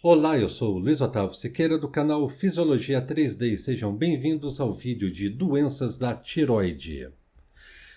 Olá, eu sou o Luiz Otávio Siqueira do canal Fisiologia 3D e sejam bem-vindos ao vídeo de doenças da tireoide.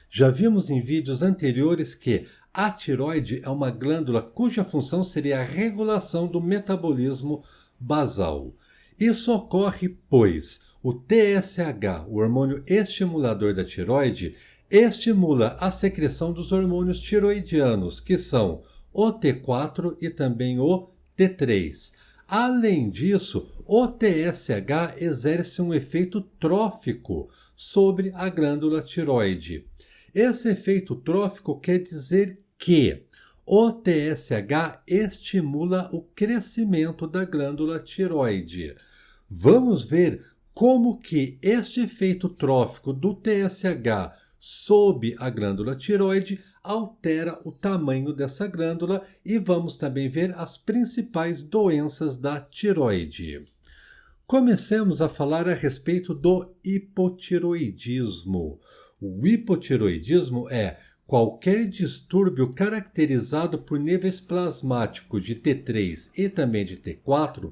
Já vimos em vídeos anteriores que a tireoide é uma glândula cuja função seria a regulação do metabolismo basal. Isso ocorre pois o TSH, o hormônio estimulador da tireoide, estimula a secreção dos hormônios tiroidianos, que são o T4 e também o T3. Além disso, o TSH exerce um efeito trófico sobre a glândula tireoide. Esse efeito trófico quer dizer que o TSH estimula o crescimento da glândula tireoide. Vamos ver como que este efeito trófico do TSH sob a glândula tireoide altera o tamanho dessa glândula e vamos também ver as principais doenças da tireoide. Comecemos a falar a respeito do hipotireoidismo. O hipotireoidismo é qualquer distúrbio caracterizado por níveis plasmáticos de T3 e também de T4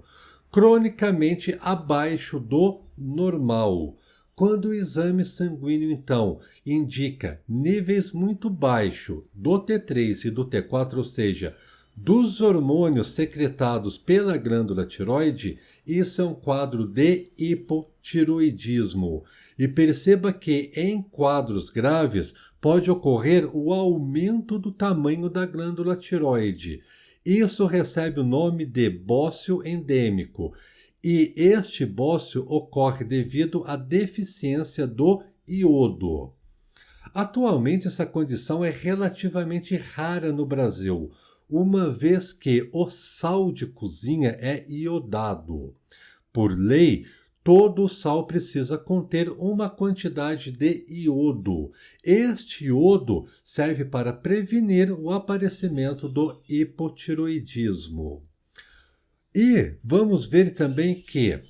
cronicamente abaixo do normal. Quando o exame sanguíneo, então, indica níveis muito baixos do T3 e do T4, ou seja, dos hormônios secretados pela glândula tireoide, isso é um quadro de hipotireoidismo. E perceba que em quadros graves pode ocorrer o aumento do tamanho da glândula tireoide. Isso recebe o nome de bócio endêmico. E este bócio ocorre devido à deficiência do iodo. Atualmente, essa condição é relativamente rara no Brasil, uma vez que o sal de cozinha é iodado. Por lei, todo sal precisa conter uma quantidade de iodo. Este iodo serve para prevenir o aparecimento do hipotireoidismo. E vamos ver também que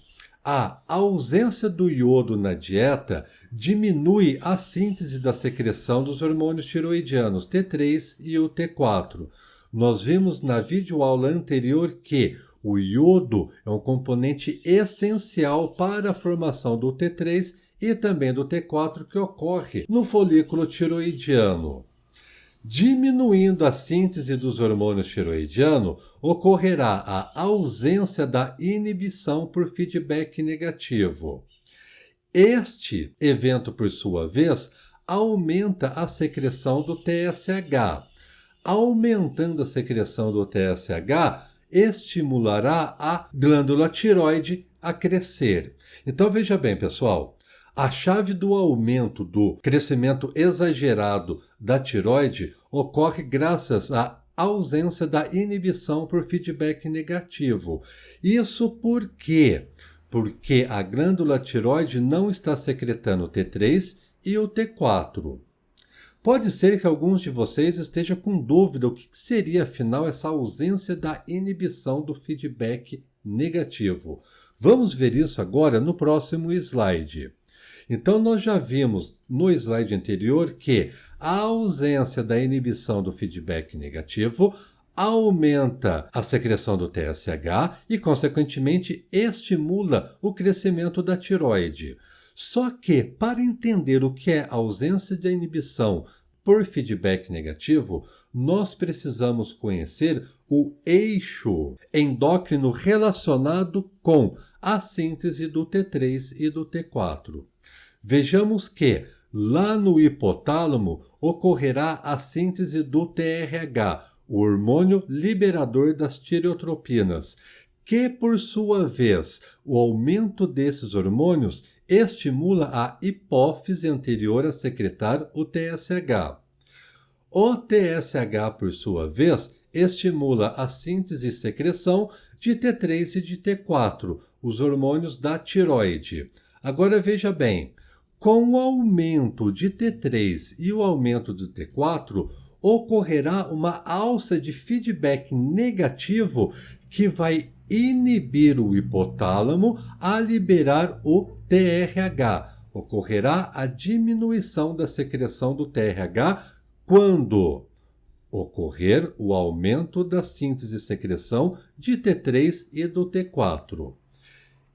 a ausência do iodo na dieta diminui a síntese da secreção dos hormônios tiroidianos T3 e o T4. Nós vimos na videoaula anterior que o iodo é um componente essencial para a formação do T3 e também do T4 que ocorre no folículo tiroidiano. Diminuindo a síntese dos hormônios tiroidianos, ocorrerá a ausência da inibição por feedback negativo. Este evento, por sua vez, aumenta a secreção do TSH. Aumentando a secreção do TSH, estimulará a glândula tireoide a crescer. Então veja bem, pessoal. A chave do aumento do crescimento exagerado da tireoide ocorre graças à ausência da inibição por feedback negativo. Isso por quê? Porque a glândula tireoide não está secretando o T3 e o T4. Pode ser que alguns de vocês estejam com dúvida o que seria, afinal, essa ausência da inibição do feedback negativo. Vamos ver isso agora no próximo slide. Então, nós já vimos no slide anterior que a ausência da inibição do feedback negativo aumenta a secreção do TSH e, consequentemente, estimula o crescimento da tireoide. Só que, para entender o que é a ausência de inibição por feedback negativo, nós precisamos conhecer o eixo endócrino relacionado com a síntese do T3 e do T4. Vejamos que lá no hipotálamo ocorrerá a síntese do TRH, o hormônio liberador das tireotropinas, que por sua vez, o aumento desses hormônios estimula a hipófise anterior a secretar o TSH. O TSH, por sua vez, estimula a síntese e secreção de T3 e de T4, os hormônios da tireoide. Agora veja bem, com o aumento de T3 e o aumento do T4, ocorrerá uma alça de feedback negativo que vai inibir o hipotálamo a liberar o TRH. Ocorrerá a diminuição da secreção do TRH quando Ocorrer o aumento da síntese e secreção de T3 e do T4.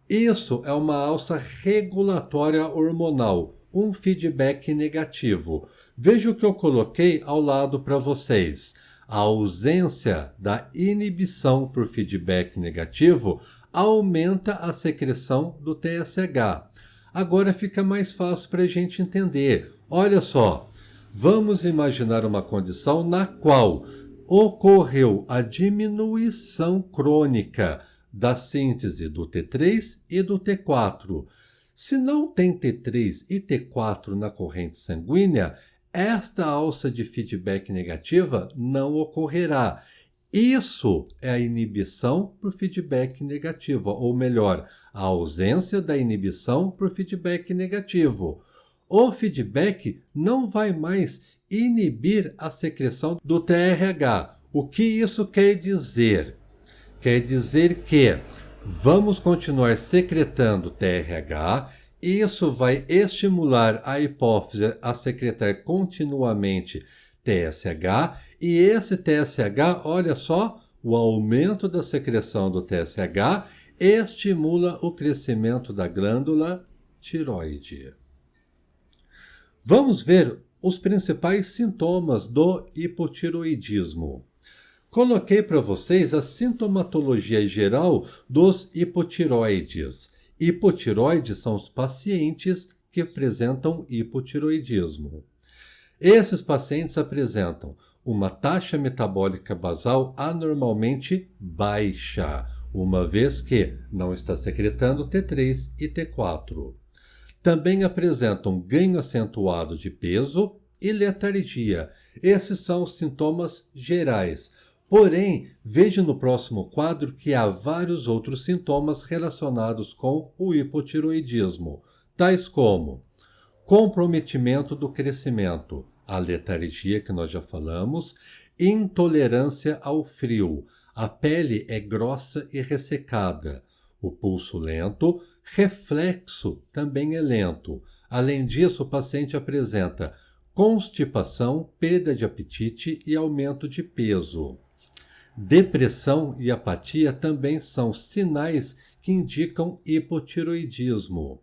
Isso é uma alça regulatória hormonal, um feedback negativo. Veja o que eu coloquei ao lado para vocês. A ausência da inibição por feedback negativo aumenta a secreção do TSH. Agora fica mais fácil para a gente entender. Olha só, vamos imaginar uma condição na qual ocorreu a diminuição crônica da síntese do T3 e do T4. Se não tem T3 e T4 na corrente sanguínea, esta alça de feedback negativa não ocorrerá. Isso é a inibição por feedback negativo, ou melhor, a ausência da inibição por feedback negativo. O feedback não vai mais inibir a secreção do TRH. O que isso quer dizer? Quer dizer que vamos continuar secretando TRH, isso vai estimular a hipófise a secretar continuamente TSH, e esse TSH, olha só, o aumento da secreção do TSH estimula o crescimento da glândula tiroide. Vamos ver os principais sintomas do hipotiroidismo. Coloquei para vocês a sintomatologia geral dos hipotiroides. Hipotiroides são os pacientes que apresentam hipotiroidismo. Esses pacientes apresentam uma taxa metabólica basal anormalmente baixa, uma vez que não está secretando T3 e T4. Também apresentam ganho acentuado de peso e letargia. Esses são os sintomas gerais. Porém, veja no próximo quadro que há vários outros sintomas relacionados com o hipotiroidismo, tais como comprometimento do crescimento, a letargia que nós já falamos, intolerância ao frio, a pele é grossa e ressecada, o pulso lento, reflexo também é lento. Além disso, o paciente apresenta constipação, perda de apetite e aumento de peso. Depressão e apatia também são sinais que indicam hipotiroidismo.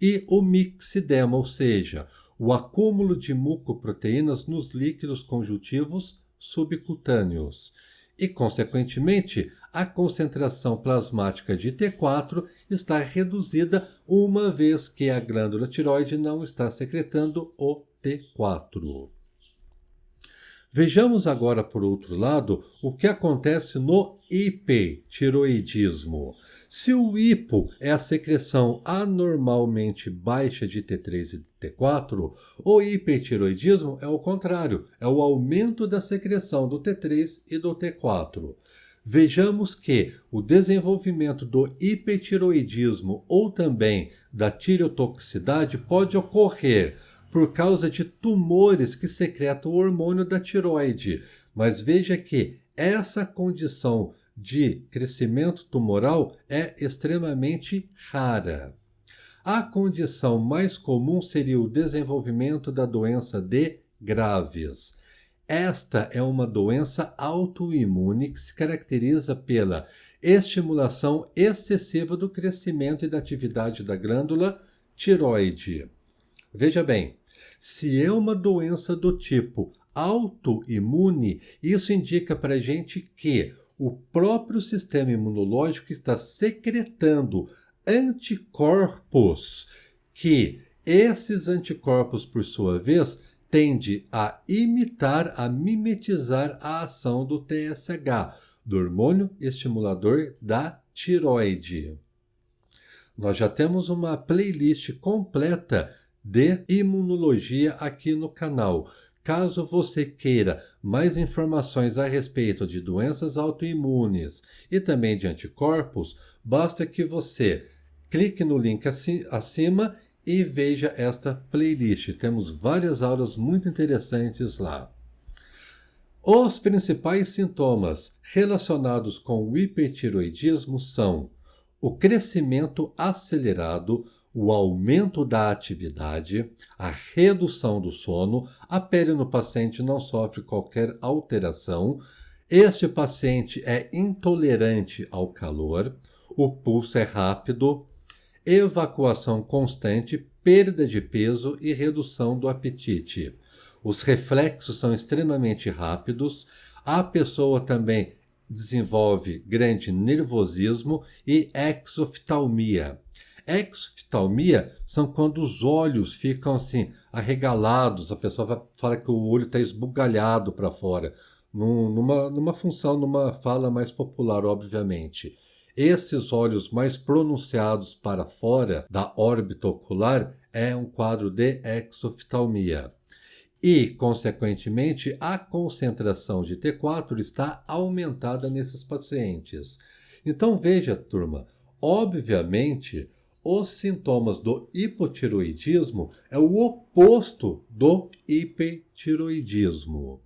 E o mixedema, ou seja, o acúmulo de mucoproteínas nos líquidos conjuntivos subcutâneos. E, consequentemente, a concentração plasmática de T4 está reduzida uma vez que a glândula tiroide não está secretando o T4. Vejamos agora, por outro lado, o que acontece no hipertiroidismo. Se o hipo é a secreção anormalmente baixa de T3 e de T4, o hipertiroidismo é o contrário, é o aumento da secreção do T3 e do T4. Vejamos que o desenvolvimento do hipertiroidismo ou também da tireotoxicidade pode ocorrer por causa de tumores que secretam o hormônio da tiroide. Mas veja que essa condição de crescimento tumoral é extremamente rara. A condição mais comum seria o desenvolvimento da doença de Graves. Esta é uma doença autoimune que se caracteriza pela estimulação excessiva do crescimento e da atividade da glândula tiroide. Veja bem, se é uma doença do tipo autoimune, isso indica para a gente que o próprio sistema imunológico está secretando anticorpos, que esses anticorpos, por sua vez, tendem a imitar, a mimetizar a ação do TSH, do hormônio estimulador da tiroide. Nós já temos uma playlist completa de imunologia aqui no canal. Caso você queira mais informações a respeito de doenças autoimunes e também de anticorpos, basta que você clique no link acima e veja esta playlist. Temos várias aulas muito interessantes lá. Os principais sintomas relacionados com o hipertiroidismo são o crescimento acelerado, o aumento da atividade, a redução do sono, a pele no paciente não sofre qualquer alteração, este paciente é intolerante ao calor, o pulso é rápido, evacuação constante, perda de peso e redução do apetite. Os reflexos são extremamente rápidos, a pessoa também desenvolve grande nervosismo e exoftalmia. Exoftalmia são quando os olhos ficam assim arregalados, a pessoa fala que o olho está esbugalhado para fora, numa função, numa fala mais popular, obviamente. Esses olhos mais pronunciados para fora da órbita ocular é um quadro de exoftalmia. E, consequentemente, a concentração de T4 está aumentada nesses pacientes. Então, veja, turma, obviamente, os sintomas do hipotireoidismo é o oposto do hipertireoidismo.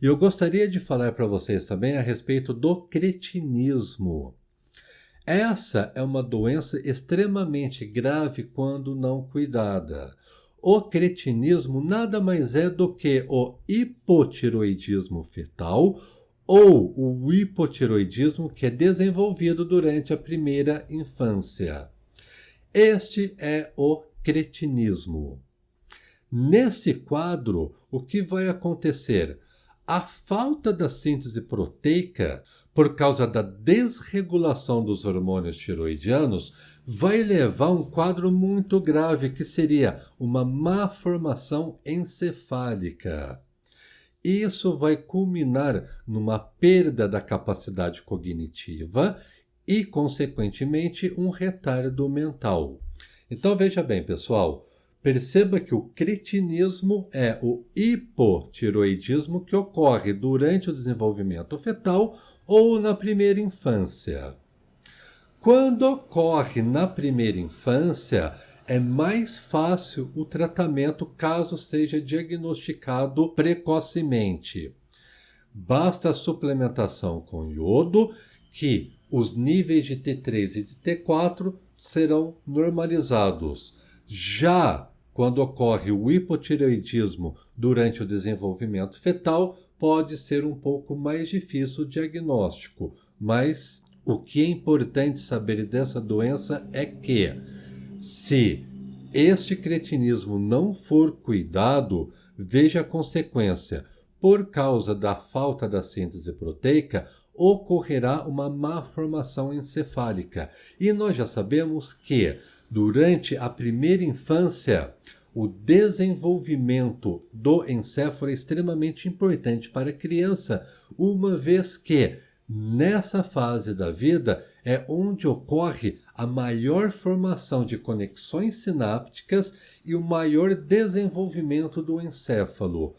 E eu gostaria de falar para vocês também a respeito do cretinismo. Essa é uma doença extremamente grave quando não cuidada. O cretinismo nada mais é do que o hipotireoidismo fetal ou o hipotireoidismo que é desenvolvido durante a primeira infância. Este é o cretinismo. Nesse quadro, o que vai acontecer? A falta da síntese proteica, por causa da desregulação dos hormônios tiroidianos, vai levar a um quadro muito grave, que seria uma má formação encefálica. Isso vai culminar numa perda da capacidade cognitiva e, consequentemente, um retardo mental. Então, veja bem, pessoal. Perceba que o cretinismo é o hipotireoidismo que ocorre durante o desenvolvimento fetal ou na primeira infância. Quando ocorre na primeira infância, é mais fácil o tratamento caso seja diagnosticado precocemente. Basta a suplementação com iodo, que os níveis de T3 e de T4 serão normalizados. Já quando ocorre o hipotireoidismo durante o desenvolvimento fetal, pode ser um pouco mais difícil o diagnóstico, mas o que é importante saber dessa doença é que, se este cretinismo não for cuidado, veja a consequência. Por causa da falta da síntese proteica, ocorrerá uma má formação encefálica. E nós já sabemos que, durante a primeira infância, o desenvolvimento do encéfalo é extremamente importante para a criança, uma vez que nessa fase da vida é onde ocorre a maior formação de conexões sinápticas e o maior desenvolvimento do encéfalo.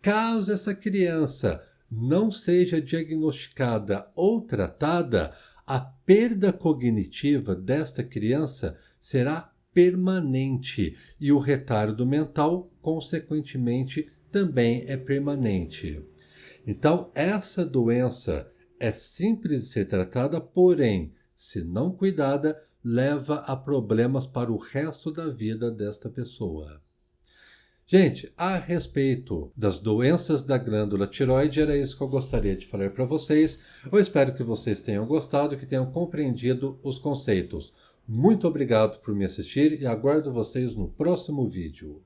Caso essa criança não seja diagnosticada ou tratada, a perda cognitiva desta criança será permanente e o retardo mental, consequentemente, também é permanente. Então, essa doença é simples de ser tratada, porém, se não cuidada, leva a problemas para o resto da vida desta pessoa. Gente, a respeito das doenças da glândula tireoide, era isso que eu gostaria de falar para vocês. Eu espero que vocês tenham gostado, que tenham compreendido os conceitos. Muito obrigado por me assistir e aguardo vocês no próximo vídeo.